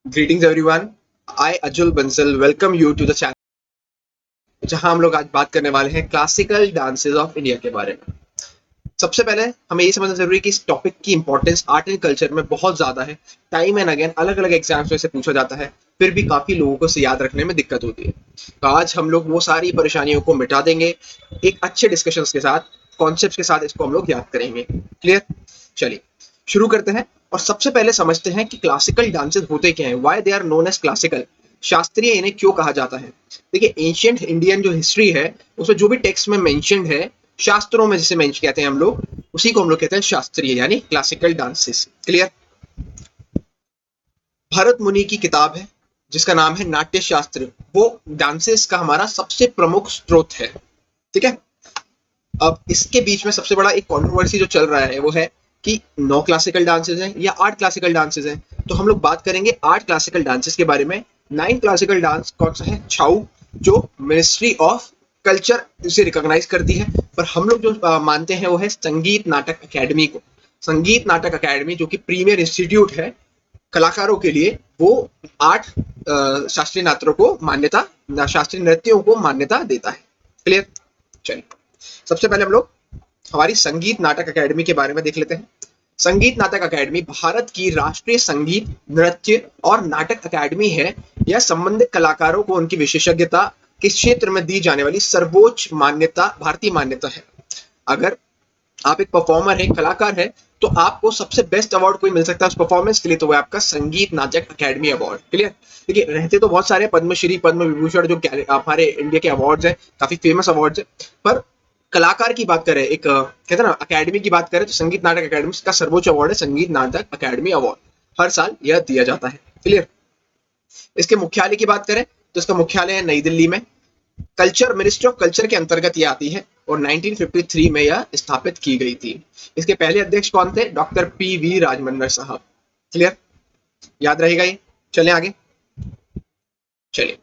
Greetings everyone, I Ajul Bansal welcome you to the channel, जहां हम लोग आज बात करने वाले हैं क्लासिकल डांसेस ऑफ इंडिया के बारे में। सबसे पहले हमें ये समझना जरूरी है कि इस टॉपिक की इंपॉर्टेंस आर्ट एंड कल्चर में बहुत ज्यादा है। टाइम एंड अगेन अलग अलग एग्जाम्स में से पूछा जाता है, फिर भी काफी लोगों को इसे याद रखने में दिक्कत होती है। तो आज हम लोग वो सारी परेशानियों को मिटा देंगे एक अच्छे डिस्कशन के साथ, कॉन्सेप्ट के साथ इसको हम लोग याद करेंगे। क्लियर? चलिए शुरू करते हैं और सबसे पहले समझते हैं कि क्लासिकल डांसेस होते क्या हैं, why they are known as classical. शास्त्रीय इन्हें क्यों कहा जाता है? देखिए, एंशियंट इंडियन जो हिस्ट्री है उसमें जो भी टेक्स्ट में मेंशन्ड है, शास्त्रों में जिसे मेंशन कहते हैं हम लोग, उसी को हम लोग कहते हैं शास्त्रीय यानी क्लासिकल डांसेस। क्लियर? भरत मुनि की किताब है जिसका नाम है नाट्य शास्त्र, वो डांसेस का हमारा सबसे प्रमुख स्रोत है। ठीक है? अब इसके बीच में सबसे बड़ा एक कंट्रोवर्सी जो चल रहा है वो है कि 9 क्लासिकल डांसेस हैं या 8 क्लासिकल डांसेस हैं। तो हम लोग बात करेंगे 8 क्लासिकल डांसेस के बारे में। 9 क्लासिकल डांस कौन सा है? छाऊ, जो मिनिस्ट्री ऑफ कल्चर इसे रिकॉग्नाइज करती है, पर हम लोग जो मानते हैं वो है संगीत नाटक अकेडमी को। संगीत नाटक अकेडमी जो कि प्रीमियर इंस्टीट्यूट है कलाकारों के लिए, वो 8 शास्त्रीय नाट्यों को मान्यता, शास्त्रीय नृत्यों को मान्यता देता है। क्लियर? चलिए सबसे पहले हम लोग हमारी संगीत नाटक अकेडमी के बारे में देख लेते हैं। संगीत नाटक अकेडमी भारत की राष्ट्रीय संगीत, नृत्य और नाटक अकेडमी है। यह संबंधित कलाकारों को उनकी विशेषज्ञता के क्षेत्र में दी जाने वाली सर्वोच्च मान्यता, भारतीय मान्यता है। अगर आप एक परफॉर्मर है, कलाकार है, तो आपको सबसे बेस्ट अवार्ड कोई मिल सकता है उस परफॉर्मेंस के लिए, तो वो आपका संगीत नाटक अकेडमी अवार्ड। क्लियर? देखिए, रहते तो बहुत सारे पद्मश्री, पद्म विभूषण जो हमारे इंडिया के अवार्ड्स हैं, काफी फेमस अवार्ड्स हैं, पर कलाकार की बात करें, एक कहते हैं ना अकेडमी की बात करें, तो संगीत नाटक अकेडमी का सर्वोच्च अवार्ड है संगीत नाटक अकेडमी अवार्ड। हर साल यह दिया जाता है। क्लियर? इसके मुख्यालय की बात करें तो इसका मुख्यालय है नई दिल्ली में। कल्चर, मिनिस्ट्री ऑफ कल्चर के अंतर्गत यह आती है और 1953 में यह स्थापित की गई थी। इसके पहले अध्यक्ष कौन थे? Doctor PV. राजमन्ना साहब। क्लियर? याद रहेगा ये। चलें आगे। चलिए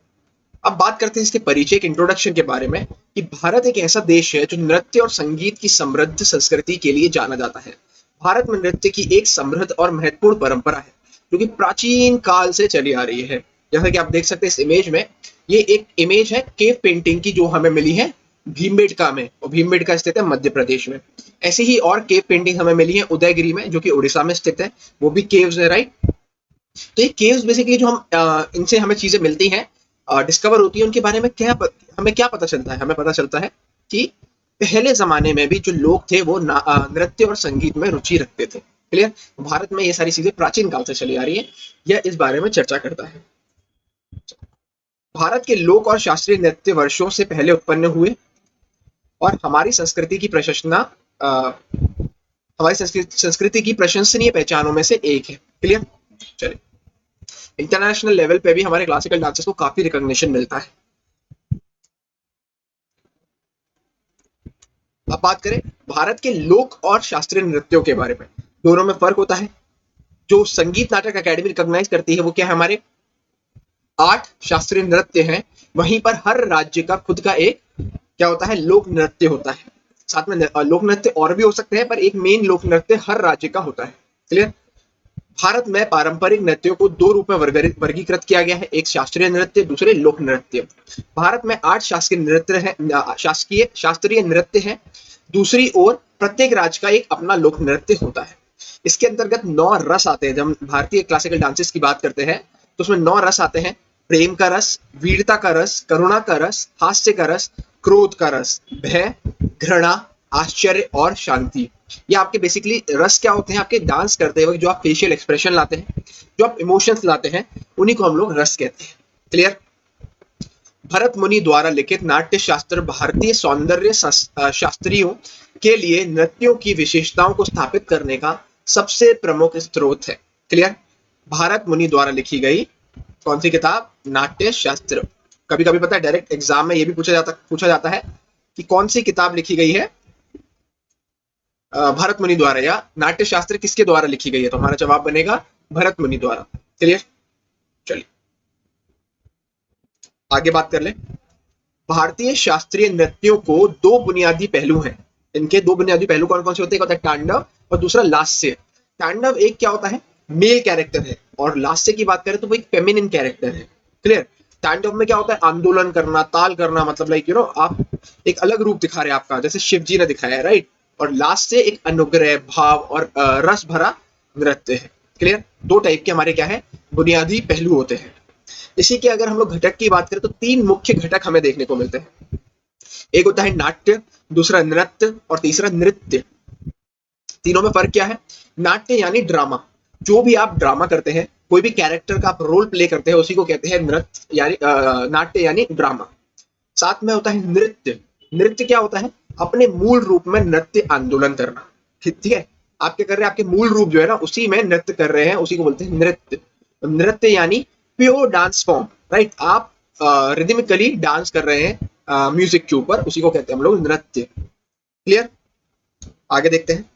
अब बात करते हैं इसके परिचय के इंट्रोडक्शन के बारे में, कि भारत एक ऐसा देश है जो नृत्य और संगीत की समृद्ध संस्कृति के लिए जाना जाता है। भारत में नृत्य की एक समृद्ध और महत्वपूर्ण परंपरा है जो कि प्राचीन काल से चली आ रही है। जैसा कि आप देख सकते हैं इस इमेज में, ये एक इमेज है केव पेंटिंग की जो हमें मिली है भीमबेटका में, और भीमबेटका स्थित है मध्य प्रदेश में। ऐसी ही और केव पेंटिंग हमें मिली है उदयगिरी में जो कि उड़ीसा में स्थित है, वो भी केव्स है, राइट? तो ये केव्स बेसिकली जो हम इनसे हमें चीजें मिलती हैं, डिस्कवर होती है, उनके बारे में हमें क्या पता चलता है? हमें पता चलता है कि पहले जमाने में भी जो लोग थे वो नृत्य और संगीत में रुचि रखते थे। क्लियर? भारत में ये सारी चीजें प्राचीन काल से चली आ रही है। यह इस बारे में चर्चा करता है। भारत के लोक और शास्त्रीय नृत्य वर्षों से पहले उत्पन्न हुए और हमारी संस्कृति की संस्कृति की प्रशंसनीय पहचानों में से एक है। क्लियर? चलिए, इंटरनेशनल लेवल पे भी हमारे क्लासिकल डांसेस को काफी रिकॉग्निशन मिलता है। अब बात करें भारत के लोक और शास्त्रीय नृत्यों के बारे में, दोनों में फर्क होता है। जो संगीत नाटक अकेडमी रिकॉग्नाइज करती है वो क्या है? हमारे 8 शास्त्रीय नृत्य हैं। वहीं पर हर राज्य का खुद का एक क्या होता है? लोक नृत्य होता है। साथ में लोक नृत्य और भी हो सकते हैं, पर एक मेन लोक नृत्य हर राज्य का होता है। क्लियर? भारत में पारंपरिक नृत्यों को 2 रूप में वर्गीकृत किया गया है, एक शास्त्रीय नृत्य, दूसरे लोक नृत्य। भारत में 8 शासकीय नृत्य है, शास्त्रीय नृत्य है। दूसरी ओर प्रत्येक राज्य का एक अपना लोक नृत्य होता है। इसके अंतर्गत 9 रस आते हैं। जब हम भारतीय क्लासिकल डांसेस की बात करते हैं तो उसमें 9 रस आते हैं: प्रेम का रस, वीरता का रस, करुणा का रस, हास्य का रस, क्रोध का रस, भय, घृणा, आश्चर्य और शांति। ये आपके बेसिकली रस क्या होते हैं? आपके डांस करते वक्त जो आप फेशियल एक्सप्रेशन लाते हैं, जो आप इमोशंस लाते हैं, उन्हीं को हम लोग रस कहते हैं। क्लियर? भरत मुनि द्वारा लिखित नाट्य शास्त्र भारतीय सौंदर्य शास्त्रियों के लिए नृत्यों की विशेषताओं को स्थापित करने का सबसे प्रमुख स्रोत है। क्लियर? भारत मुनि द्वारा लिखी गई कौन सी किताब? नाट्य शास्त्र। कभी कभी पता है डायरेक्ट एग्जाम में ये भी पूछा जाता है कि कौन सी किताब लिखी गई है भरत मुनि द्वारा, या नाट्य शास्त्र किसके द्वारा लिखी गई है? तो हमारा जवाब बनेगा भरत मुनि द्वारा। क्लियर? चलिए आगे बात कर ले। भारतीय शास्त्रीय नृत्यों को 2 बुनियादी पहलू हैं। इनके 2 बुनियादी पहलू कौन कौन से होते हैं? एक होता है तांडव और दूसरा लास्य। तांडव एक क्या होता है? मेल कैरेक्टर है, और लास्ट से की बात करें तो वो एक फेमिनिन कैरेक्टर है। क्लियर। तांडव में क्या होता है, आंदोलन करना, ताल करना, मतलब लाइक आप एक अलग रूप दिखा रहे हैं आपका, जैसे शिव जी ने दिखाया है, राइट। और लास्ट से एक अनुग्रह भाव और रस भरा नृत्य है। क्लियर। दो टाइप के हमारे क्या है, बुनियादी पहलू होते हैं। इसी के अगर हम लोग घटक की बात करें तो तीन मुख्य घटक हमें देखने को मिलते हैं। एक होता है नाट्य, दूसरा नृत्य और तीसरा नृत्य। तीनों में फर्क क्या है? नाट्य यानी ड्रामा, जो भी आप ड्रामा करते हैं, कोई भी कैरेक्टर का आप रोल प्ले करते हैं, उसी को कहते हैं नृत्य यानी नाट्य यानी ड्रामा। साथ में होता है नृत्य। नृत्य क्या होता है? अपने मूल रूप में नृत्य आंदोलन करना। ठीक है, आप क्या कर रहे हैं, आपके मूल रूप जो है ना उसी में नृत्य कर रहे हैं, उसी को बोलते हैं नृत्य। नृत्य यानी प्योर डांस फॉर्म, राइट। आप रिदमिकली डांस कर रहे हैं म्यूजिक के ऊपर, उसी को कहते हैं हम लोग नृत्य। क्लियर। आगे देखते हैं।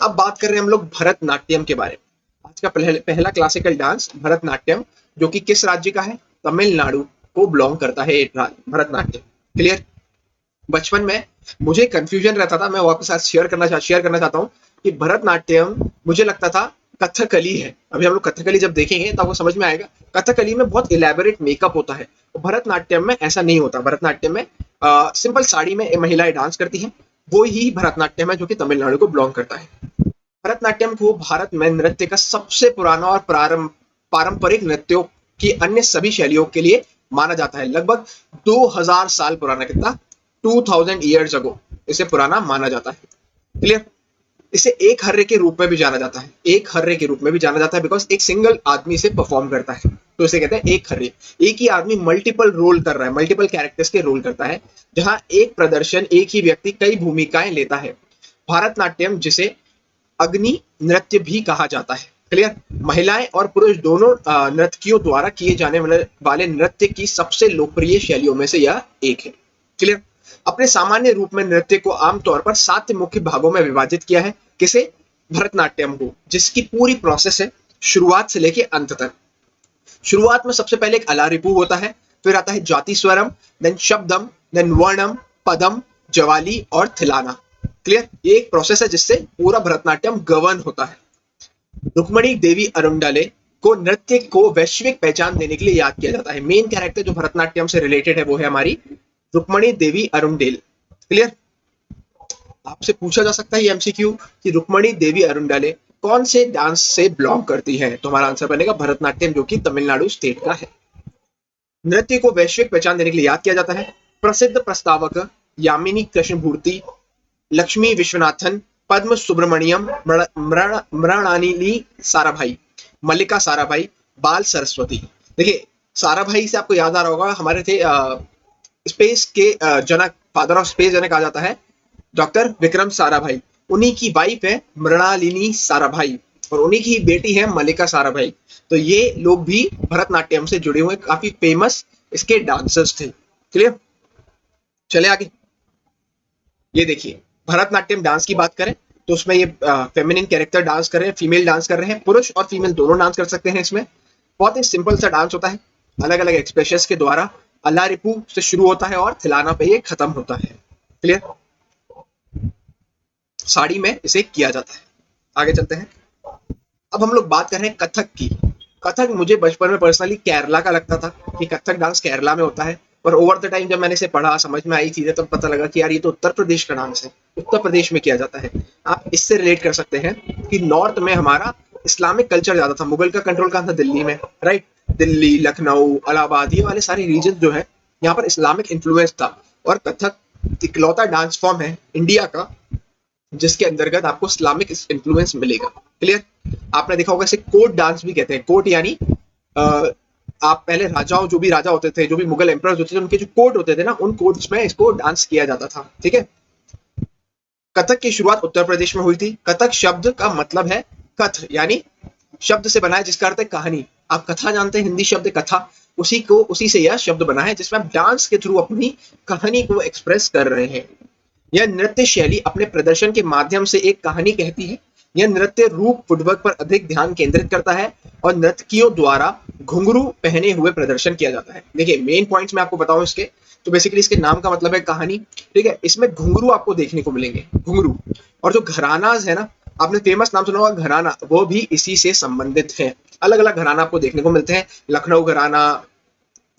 अब बात कर रहे हैं हम लोग भरतनाट्यम के बारे में। आज का पहला क्लासिकल डांस भरतनाट्यम, जो कि किस राज्य का है? तमिलनाडु को बिलोंग करता है भरतनाट्यम। क्लियर। बचपन में मुझे कंफ्यूजन रहता था, मैं आपके साथ शेयर करना चाहता हूँ कि भरतनाट्यम मुझे लगता था कथकली है। अभी हम लोग कथकली जब देखेंगे तब आपको समझ में आएगा, कथकली में बहुत इलेबोरेट मेकअप होता है, भरतनाट्यम में ऐसा नहीं होता। भरतनाट्यम में सिंपल साड़ी में महिलाएं डांस करती हैं, वो ही भरतनाट्यम है जो कि तमिलनाडु को बिलोंग करता है। भरतनाट्यम को भारत में नृत्य का सबसे पुराना और पारंपरिक नृत्यों की अन्य सभी शैलियों के लिए माना जाता है। लगभग 2000 साल पुराना, कितना? 2000 ईयर्स अगो इसे पुराना माना जाता है। क्लियर। इसे एक हर्रे के रूप में भी जाना जाता है, एक हर्रे के रूप में भी जाना जाता है, बिकॉज एक सिंगल आदमी से परफॉर्म करता है, तो इसे कहते हैं एक हर्रे। एक ही आदमी मल्टीपल रोल कर रहा है, मल्टीपल कैरेक्टर्स के रोल करता है, जहां एक प्रदर्शन, एक ही व्यक्ति कई भूमिकाएं लेता है। भारतनाट्यम, जिसे अग्नि नृत्य भी कहा जाता है। क्लियर। महिलाएं और पुरुष दोनों नर्तकियों द्वारा किए जाने वाले नृत्य की सबसे लोकप्रिय शैलियों में से यह एक है। क्लियर। अपने सामान्य रूप में नृत्य को आमतौर पर 7 मुख्य भागों में विभाजित किया है। किसे? भरतनाट्यम को, जिसकी पूरी प्रोसेस है शुरुआत से लेके अंत तक। शुरुआत में सबसे पहले एक अलारिपू होता है, फिर आता है जाति स्वरम, देन शब्दम, देन वर्णम, पदम, जवाली और थिलाना। क्लियर। ये एक प्रोसेस है जिससे पूरा भरतनाट्यम गवर्न होता है। रुक्मणी देवी अरुंडाले को नृत्य को वैश्विक पहचान देने के लिए याद किया जाता है। मेन कैरेक्टर जो भरतनाट्यम से रिलेटेड है वो है हमारी रुक्मणी देवी अरुंडेल। क्लियर। आपसे पूछा जा सकता है एमसीक्यू कि रुक्मणी देवी अरुंडाले कौन से डांस से बिलोंग करती है, तो हमारा आंसर बनेगा भरतनाट्यम, जो कि तमिलनाडु स्टेट का है। नृत्य को वैश्विक पहचान देने के लिए याद किया जाता है। प्रसिद्ध प्रस्तावक यामिनी कृष्णमूर्ति, लक्ष्मी विश्वनाथन, पद्म सुब्रमण्यम, मृणालिनी साराभाई, मल्लिका साराभाई, बाल सरस्वती। देखिए, साराभाई से आपको याद आ रहा होगा, हमारे थे स्पेस के जनक, फादर ऑफ स्पेस जनक कहा जाता है डॉक्टर विक्रम साराभाई। उन्हीं की वाइफ है मृणालिनी साराभाई और उन्हीं की बेटी है मल्लिका साराभाई। तो ये लोग भी भरतनाट्यम से जुड़े हुए काफी फेमस इसके डांसर्स थे। क्लियर। चले आगे। ये देखिए, भरतनाट्यम डांस की बात करें तो उसमें ये फेमिनिन कैरेक्टर डांस कर रहे हैं, फीमेल डांस कर रहे हैं, पुरुष और फीमेल दोनों डांस कर सकते हैं इसमें। बहुत ही सिंपल सा डांस होता है, अलग अलग एक्सप्रेशंस के द्वारा। अल्लारिपू से शुरू होता है और थिलाना पे ये खत्म होता है। क्लियर। साड़ी में इसे किया जाता है। आगे चलते हैं। अब हम लोग बात कर रहे हैं कथक की। कथक मुझे बचपन में पर्सनली केरला का लगता था कि कथक डांस केरला में होता है, पर ओवर द टाइम जब मैंने इसे पढ़ा, समझ में आई चीजें, तब पता लगा कि यार ये तो उत्तर प्रदेश का डांस है, उत्तर प्रदेश में किया जाता है। आप इससे रिलेट कर सकते हैं कि नॉर्थ में हमारा इस्लामिक कल्चर ज्यादा था, मुगल का कंट्रोल कहाँ था? दिल्ली में, राइट। दिल्ली, लखनऊ, इलाहाबाद, ये वाले सारे रीजन जो है यहाँ पर इस्लामिक इन्फ्लुएंस था। और कथक इकलौता डांस फॉर्म है इंडिया का जिसके अंतर्गत आपको इस्लामिक इन्फ्लुएंस मिलेगा। क्लियर। आपने देखा होगा इसे कोर्ट डांस भी कहते हैं। कोर्ट यानी आप पहले राजाओं, जो भी राजा होते थे, जो भी मुगल एम्परर्स होते थे, उनके जो कोर्ट होते थे ना, उन कोर्ट्स में इसको डांस किया जाता था। ठीक है। कथक की शुरुआत उत्तर प्रदेश में हुई थी। कथक शब्द का मतलब है कथ, यानी शब्द से बना है जिसका अर्थ है कहानी। आप कथा जानते हैं, हिंदी शब्द कथा, उसी से यह शब्द बना है जिसमें आप डांस के थ्रू अपनी कहानी को एक्सप्रेस कर रहे हैं। यह नृत्य शैली अपने प्रदर्शन के माध्यम से एक कहानी कहती है। यह नृत्य रूप फुटवर्क पर अधिक ध्यान केंद्रित करता है और नर्तकियों द्वारा घुंघरू पहने हुए प्रदर्शन किया जाता है। देखिए, मेन पॉइंट्स मैं आपको बताऊं इसके, तो बेसिकली इसके नाम का मतलब है कहानी। ठीक है। इसमें घुंघरू आपको देखने को मिलेंगे, घुंघरू। और जो घरानाज है ना, आपने फेमस नाम सुना होगा घराना, वो भी इसी से संबंधित है। अलग अलग घराना आपको देखने को मिलते हैं, लखनऊ घराना,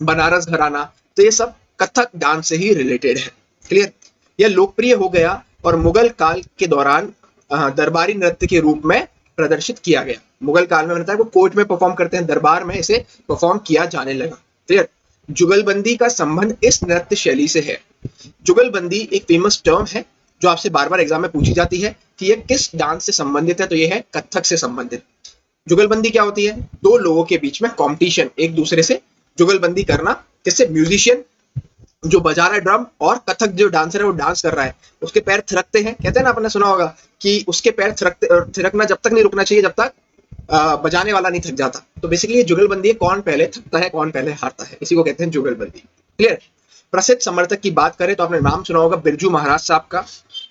बनारस घराना, तो ये सब कथक डांस से ही रिलेटेड है। क्लियर। यह लोकप्रिय हो गया और मुगल काल के दौरान दरबारी नृत्य के रूप में प्रदर्शित किया गया। मुगल काल में मैंने बताया वो कोर्ट में परफॉर्म करते हैं, दरबार में इसे परफॉर्म किया जाने लगा। क्लियर। जुगलबंदी का संबंध इस नृत्य शैली से है। जुगलबंदी एक फेमस टर्म है जो आपसे बार बार एग्जाम में पूछी जाती है कि यह किस डांस से संबंधित है, तो यह है कथक से संबंधित। जुगलबंदी क्या होती है? दो लोगों के बीच में कंपटीशन, एक दूसरे से जुगलबंदी करना। किससे? म्यूजिशियन जो बजा रहा है ड्रम और कथक जो डांसर है वो डांस कर रहा है, उसके पैर थिरकते हैं। कहते हैं ना, आपने सुना होगा कि उसके पैर थिरकना जब तक नहीं रुकना चाहिए जब तक बजाने वाला नहीं थक जाता। तो बेसिकली ये जुगलबंदी है, कौन पहले थकता है कौन पहले हारता है, इसी को कहते हैं जुगलबंदी। क्लियर। प्रसिद्ध समर्थक की बात करें तो आपने नाम सुना होगा बिरजू महाराज साहब का,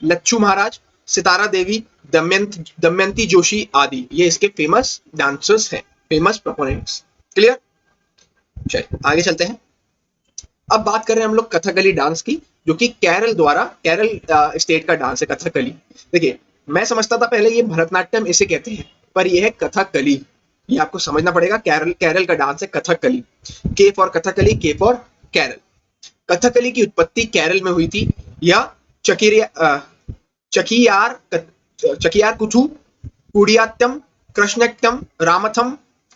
लच्छू महाराज, सितारा देवी, दमयंती जोशी आदि, ये इसके फेमस डांसर्स हैं, फेमस प्रोपोनेंट्स। क्लियर। चलिए आगे चलते हैं। अब बात कर रहे हैं हम लोग कथकली डांस की, जो कि केरल स्टेट का डांस है कथकली। देखिए, मैं समझता था पहले ये भरतनाट्यम इसे कहते हैं, पर यह है कथकली। ये आपको समझना पड़ेगा, केरल का डांस है कथकली। के फॉर कथकली, के फॉर केरल। कथकली की उत्पत्ति केरल में हुई थी। यह चकियार कुथु, कुडियात्तम, कृष्णट्टम,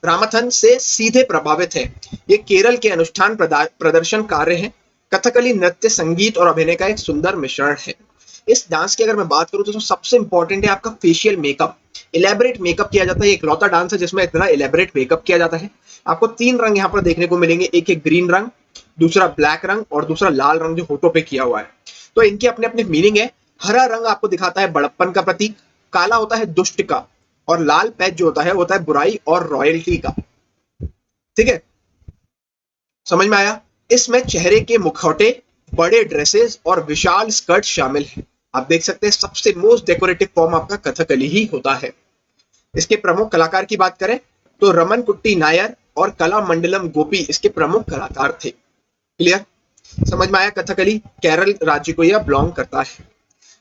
रामथन से सीधे प्रभावित है। ये केरल के अनुष्ठान प्रदर्शन कार्य है। कथकली नृत्य संगीत और अभिनय का एक सुंदर मिश्रण है। इस डांस की अगर मैं बात करूं तो सबसे इंपॉर्टेंट है आपका फेशियल मेकअप। इलेबोरेट मेकअप किया जाता है, एक लौता डांस है जिसमें इतना इलेबोरेट मेकअप किया जाता है। आपको 3 रंग यहाँ पर देखने को मिलेंगे, एक एक ग्रीन रंग, दूसरा ब्लैक रंग और दूसरा लाल रंग जो होठों पे किया हुआ है। तो इनके अपने अपने मीनिंग है। हरा रंग आपको दिखाता है बड़प्पन का प्रतीक, काला होता है दुष्ट का, और लाल पैच जो होता है बुराई और रॉयल्टी का। ठीक है, समझ में आया? इसमें चेहरे के मुखौटे, बड़े ड्रेसेस और विशाल स्कर्ट शामिल हैं। आप देख सकते हैं सबसे मोस्ट डेकोरेटिव फॉर्म आपका कथकली ही होता है। इसके प्रमुख कलाकार की बात करें तो रमन कुट्टी नायर और कला मंडलम गोपी इसके प्रमुख कलाकार थे। क्लियर। समझ में आया? कथकली केरल राज्य को यह बिलोंग करता है।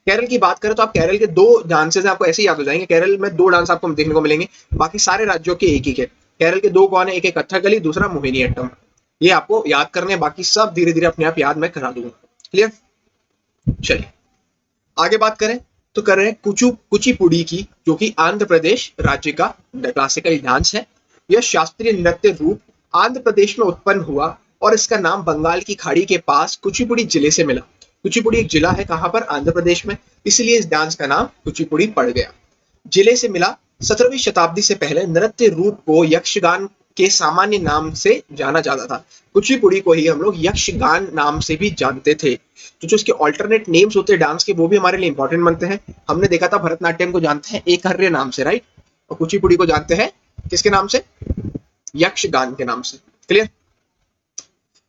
केरल की बात करें तो आप केरल के 2 डांसेस आपको ऐसे याद हो जाएंगे। केरल में 2 डांस आपको देखने को मिलेंगे, बाकी सारे राज्यों के एक ही है। केरल के 2 कौन है? एक है कथकली, दूसरा मोहिनीअट्टम। ये आपको याद करने, बाकी सब धीरे धीरे अपने आप याद मैं करा दूंगा। क्लियर। चलिए आगे बात करें तो कर रहे हैं कुचिपुड़ी की, जो कि आंध्र प्रदेश राज्य का क्लासिकल डांस है। यह शास्त्रीय नृत्य रूप आंध्र प्रदेश में उत्पन्न हुआ और इसका नाम बंगाल की खाड़ी के पास कुचिपुड़ी जिले से मिला। कुचिपुड़ी एक जिला है, कहां पर? आंध्र प्रदेश में, इसलिए इस डांस का नाम कुचिपुड़ी पड़ गया। जिले से मिला। 17वीं शताब्दी से पहले नृत्य रूप को यक्षगान के सामान्य नाम से जाना जाता था। कुचिपुड़ी को ही हम लोग यक्षगान नाम से भी जानते थे। तो जो इसके ऑल्टरनेट नेम्स होते हैं डांस के, वो भी हमारे लिए इंपॉर्टेंट बनते हैं। हमने देखा था भरतनाट्यम को जानते हैं एकहर्य नाम से, राइट, और कुचिपुड़ी को जानते हैं किसके नाम से? यक्षगान के नाम से। क्लियर।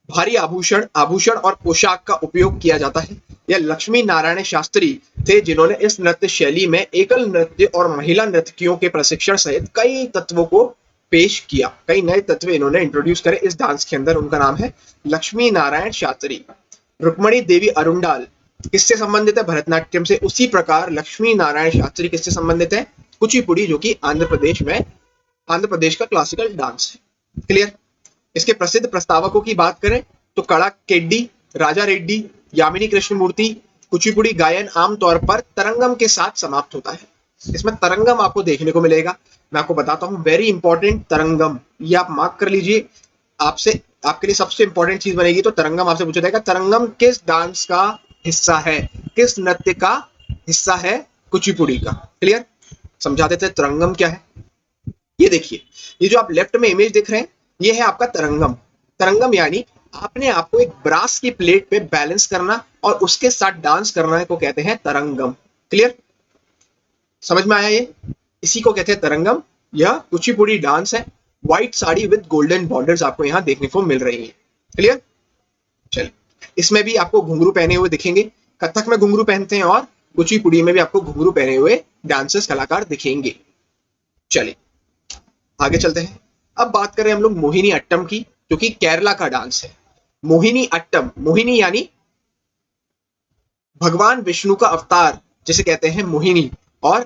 भारी आभूषण और पोशाक का उपयोग किया जाता है। यह लक्ष्मी नारायण शास्त्री थे जिन्होंने इस नृत्य शैली में एकल नृत्य और महिला नर्तकियों के प्रशिक्षण सहित कई तत्वों को पेश किया। कई नए तत्व इन्होंने इंट्रोड्यूस करे इस डांस के अंदर। उनका नाम है लक्ष्मी नारायण शास्त्री। रुक्मणी देवी अरुंडाल किससे संबंधित है? भरतनाट्यम से। उसी प्रकार लक्ष्मी नारायण शास्त्री किससे संबंधित है? कुचिपुड़ी, जो कि आंध्र प्रदेश का क्लासिकल डांस है। क्लियर। इसके प्रसिद्ध प्रस्तावकों की बात करें तो कड़ा केड्डी, राजा रेड्डी, यामिनी कृष्णमूर्ति। कुचिपुड़ी गायन आमतौर पर तरंगम के साथ समाप्त होता है। इसमें तरंगम आपको देखने को मिलेगा। मैं आपको बताता हूं, वेरी इंपॉर्टेंट तरंगम, ये आप मार्क कर लीजिए। आपसे आपके लिए सबसे इंपॉर्टेंट चीज बनेगी तो तरंगम आपसे पूछा जाएगा। तरंगम किस डांस का हिस्सा है? किस नृत्य का हिस्सा है? कुचिपुड़ी का। क्लियर। समझा देते हैं तरंगम क्या है। ये देखिए, ये जो आप लेफ्ट में इमेज देख रहे हैं, ये है आपका तरंगम। तरंगम यानी आपने आपको एक ब्रास की प्लेट पे बैलेंस करना और उसके साथ डांस करना को कहते हैं तरंगम। क्लियर। समझ में आया? ये इसी को कहते हैं तरंगम। यह कुचिपुड़ी डांस है। White sari with golden borders आपको यहाँ देखने को मिल रही है। क्लियर। चलिए, इसमें भी आपको घुंघरू पहने हुए दिखेंगे। कथक में घुंघरू पहनते हैं और कुचिपुड़ी में भी आपको घुंघरू पहने हुए डांसर्स कलाकार दिखेंगे। चलिए आगे चलते हैं। अब बात करें हम लोग मोहिनी अट्टम की, जो कि केरला का डांस है। मोहिनी अट्टम, मोहिनी यानी भगवान विष्णु का अवतार जिसे कहते हैं मोहिनी, और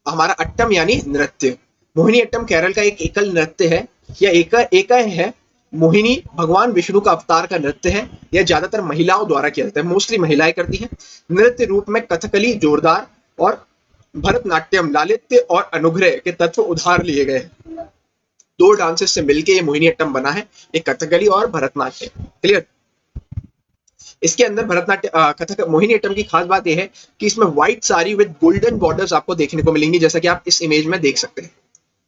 हमारा अट्टम यानी नृत्य। मोहिनीअट्टम केरल का एक एकल नृत्य है या एका है। मोहिनी भगवान विष्णु का अवतार का नृत्य है। यह ज्यादातर महिलाओं द्वारा किया जाता है, मोस्टली महिलाएं करती हैं। नृत्य रूप में कथकली जोरदार और भरतनाट्यम लालित्य और अनुग्रह के तत्व उधार लिए गए हैं। दो डांसेस से मिलकर ये मोहिनीअट्टम बना है, एक कथकली और भरतनाट्यम। क्लियर। इसके अंदर भरतनाट्यम कथक मोहिनीअट्टम की खास बात यह है कि इसमें white sari with golden borders आपको देखने को मिलेंगी, जैसा कि आप इस इमेज में देख सकते हैं।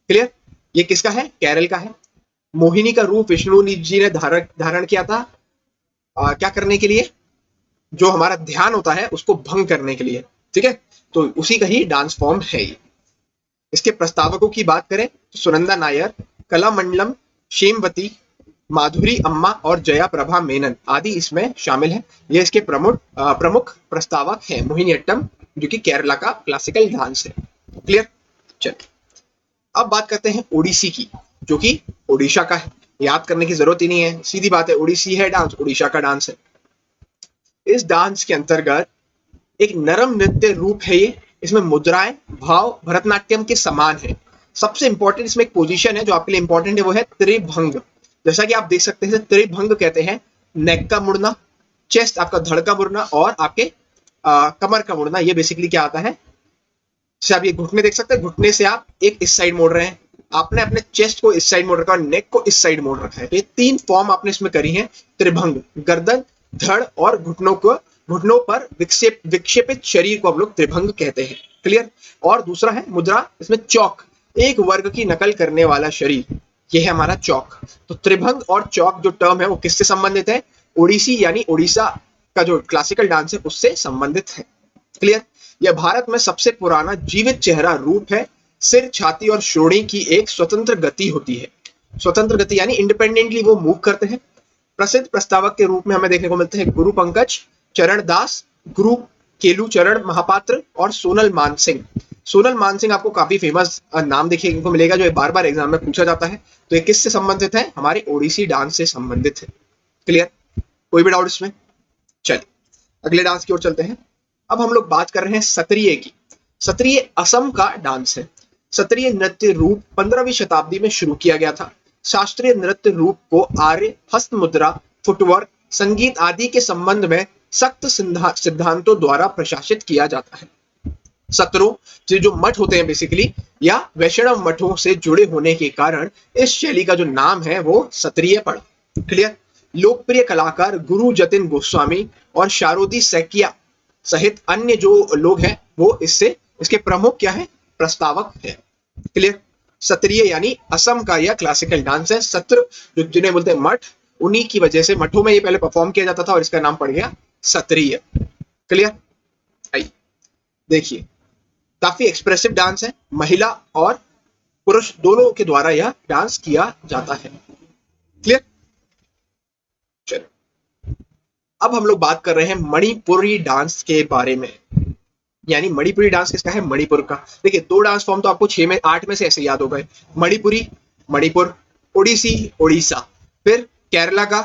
क्लियर। ये किसका है? केरल का है। मोहिनी का रूप विष्णु जी ने धारण किया था, क्या करने के लिए? जो हमारा ध्यान होता है उसको भंग करने के लिए। ठीक है, तो उसी का ही डांस फॉर्म है ये। इसके प्रस्तावकों की बात करें तो सुनंदा नायर, कलामंडलम, शेमवती, माधुरी अम्मा और जया प्रभा मेनन आदि इसमें शामिल है। ये इसके प्रमुख प्रस्तावक हैं मोहिनीअट्टम, जो कि केरला का क्लासिकल डांस है। क्लियर। चलिए अब बात करते हैं ओडिसी की, जो कि ओडिशा का है। याद करने की जरूरत ही नहीं है, सीधी बात है, ओडिसी है डांस, ओडिशा का डांस है। इस डांस के अंतर्गत एक नरम नृत्य रूप है ये। इसमें मुद्राएं भाव भरतनाट्यम के समान है। सबसे इंपॉर्टेंट इसमें एक पोजीशन है जो आपके लिए इंपॉर्टेंट है, वो है त्रिभंग। जैसा कि आप देख सकते हैं, त्रिभंग कहते हैं नेक का मुड़ना, चेस्ट आपका धड़ का मुड़ना और आपके कमर का मुड़ना। ये बेसिकली क्या आता है, जैसे आप ये घुटने देख सकते हैं, घुटने से आप एक इस साइड मोड़ रहे हैं, आपने अपने चेस्ट को इस साइड मोड़ रखा है और नेक को इस साइड मोड़ रखा है। तो ये तीन फॉर्म आपने इसमें करी है त्रिभंग। गर्दन, धड़ और घुटनों पर विक्षेपित शरीर को हम लोग त्रिभंग कहते हैं। क्लियर। और दूसरा है मुद्रा, इसमें चौक, एक वर्ग की नकल करने वाला शरीर, ये है हमारा चौक। तो त्रिभंग और चौक जो टर्म है वो किससे संबंधित है? ओडिसी यानी ओडिशा का जो क्लासिकल डांस है उससे संबंधित है। क्लियर। यह भारत में सबसे पुराना जीवित चेहरा रूप है। सिर, छाती और श्रोणी की एक स्वतंत्र गति होती है। स्वतंत्र गति यानी इंडिपेंडेंटली वो मूव करते हैं। प्रसिद्ध प्रस्तावक के रूप में हमें देखने को मिलते हैं गुरु पंकज, चरण दास, गुरु केलू चरण महापात्र और सोनल मानसिंह। सोनल मानसिंह आपको काफी फेमस नाम देखने को मिलेगा, जो बार बार एग्जाम में पूछा जाता है। तो ये किससे संबंधित है? हमारे ओडिसी डांस से संबंधित है। क्लियर। कोई भी डाउट इसमें? चलिए अगले डांस की ओर चलते हैं। अब हम लोग बात कर रहे हैं सत्रिय की। सत्रिय असम का डांस है। सत्रिय नृत्य रूप 15वीं शताब्दी में शुरू किया गया था। शास्त्रीय नृत्य रूप को आर्य, हस्त मुद्रा, फुटवर्क, संगीत आदि के संबंध में सख्त सिद्धांतों द्वारा प्रशासित किया जाता है। सत्रों जो मठ होते हैं बेसिकली, या वैष्णव मठों से जुड़े होने के कारण इस शैली का जो नाम है वो सत्रिय पड़ा। क्लियर। लोकप्रिय कलाकार गुरु जतिन गोस्वामी और शारोदी सैकिया सहित अन्य जो लोग हैं वो इसके प्रमुख क्या है? प्रस्तावक है। क्लियर। सत्रिय यानी असम का यह क्लासिकल डांस है। सत्र जो जिन्हें बोलते हैं मठ, उन्हीं की वजह से मठों में ये पहले परफॉर्म किया जाता था और इसका नाम पड़ गया सत्रिय। क्लियर। आइए देखिए, काफी एक्सप्रेसिव डांस है। महिला और पुरुष दोनों के द्वारा यह डांस किया जाता है। क्लियर। चलो अब हम लोग बात कर रहे हैं मणिपुरी डांस के बारे में। यानी मणिपुरी डांस किसका है? मणिपुर का। देखिए दो डांस फॉर्म तो आपको 6 में 8 में से ऐसे याद हो गए, मणिपुरी मणिपुर, ओडिसी ओडिशा। फिर केरला का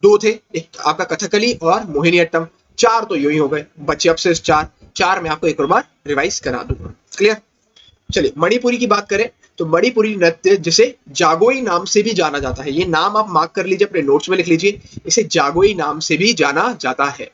दो थे, एक आपका कथकली और मोहिनीअट्टम। 4 तो यूं ही हो गए, बचे अब से 4 में आपको एक और बार रिवाइज करा दूंगा। क्लियर। चलिए मणिपुरी की बात करें तो मणिपुरी नृत्य जिसे जागोई नाम से भी जाना जाता है, ये नाम आप मार्क कर लीजिए, अपने नोट्स में लिख लीजिए, इसे जागोई नाम से भी जाना जाता है।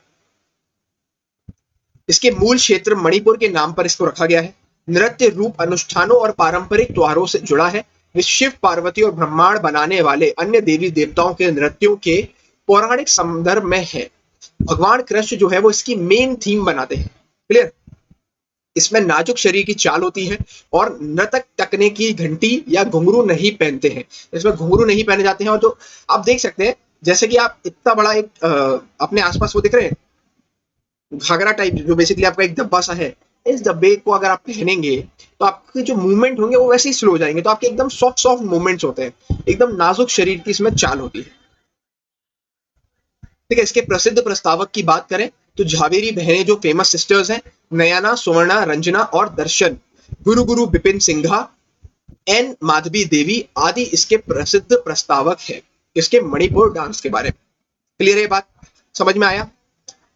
इसके मूल क्षेत्र मणिपुर के नाम पर इसको रखा गया है। नृत्य रूप अनुष्ठानों और पारंपरिक त्योहारों से जुड़ा है। वे शिव, पार्वती और ब्रह्मांड बनाने वाले अन्य देवी देवताओं के नृत्यों के पौराणिक संदर्भ में है। भगवान कृष्ण जो है वो इसकी मेन थीम बनाते हैं। क्लियर। इसमें नाजुक शरीर की चाल होती है और नर्तक टकने की घंटी या घुंघरू नहीं पहनते हैं। इसमें घुंघरू नहीं पहने जाते हैं। और जो आप देख सकते हैं, जैसे कि आप इतना बड़ा एक अपने आसपास वो दिख रहे हैं घाघरा टाइप, जो बेसिकली आपका एक डब्बा सा है, इस डब्बे को अगर आप पहनेंगे तो आपके जो मूवमेंट होंगे वो वैसे ही स्लो हो जाएंगे। तो आपके एकदम सॉफ्ट सॉफ्ट मूवमेंट्स होते हैं, एकदम नाजुक शरीर की इसमें चाल होती है। ठीक है। इसके प्रसिद्ध प्रस्तावक की बात करें तो झावेरी बहनें जो फेमस सिस्टर्स हैं, नयना, सुवर्णा, रंजना और दर्शन, गुरु गुरु बिपिन सिंघा, एन माधवी देवी आदि इसके प्रसिद्ध प्रस्तावक है। इसके मणिपुर डांस के बारे में। क्लियर है बात? समझ में आया?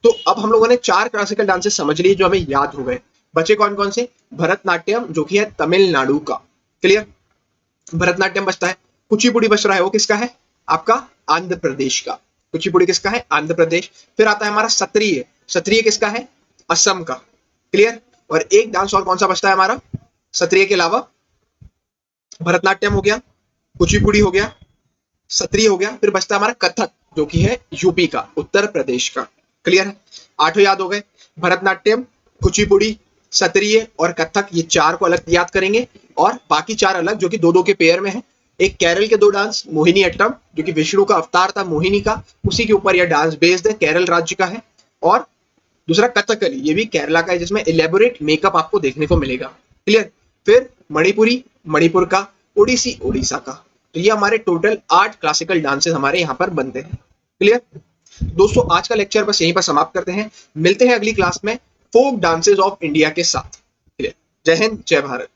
तो अब हम लोगों ने 4 क्लासिकल डांसेस समझ लिए जो हमें याद हो गए। बचे कौन कौन से? भरतनाट्यम जो कि है तमिलनाडु का। क्लियर। भरतनाट्यम बचता है, कुचिपुड़ी बच रहा है, वो किसका है, आपका आंध्र प्रदेश का। कुचिपुड़ी किसका है, आंध्र प्रदेश। फिर आता है हमारा सत्रिय, सत्रिय किसका है, असम का। क्लियर। और एक डांस और कौन सा बचता है हमारा सत्रिय के अलावा, भरतनाट्यम हो गया, कुचिपुड़ी हो गया, सत्रिय हो गया, फिर बचता है हमारा कथक जो कि है यूपी का, उत्तर प्रदेश का। क्लियर है, आठों याद हो गए, भरतनाट्यम, कुचिपुड़ी, सत्रिय और कथक, ये चार को अलग याद करेंगे, और बाकी चार अलग जो कि दो दो के पेयर में है। एक केरल के दो डांस, मोहिनी अट्टम जो कि विष्णु का अवतार था मोहिनी का, उसी के ऊपर यह डांस बेस्ड है, केरल राज्य का है। और दूसरा कथकली, ये भी केरला का है, जिसमें इलेबोरेट मेकअप आपको देखने को मिलेगा। क्लियर। फिर मणिपुरी, मणिपुर का, ओडिसी, ओडिशा का। तो ये हमारे टोटल 8 क्लासिकल डांसेस हमारे यहाँ पर बनते हैं। क्लियर। दोस्तों आज का लेक्चर बस यहीं पर समाप्त करते हैं, मिलते हैं अगली क्लास में फोक डांसेस ऑफ इंडिया के साथ। जय हिंद, जय भारत।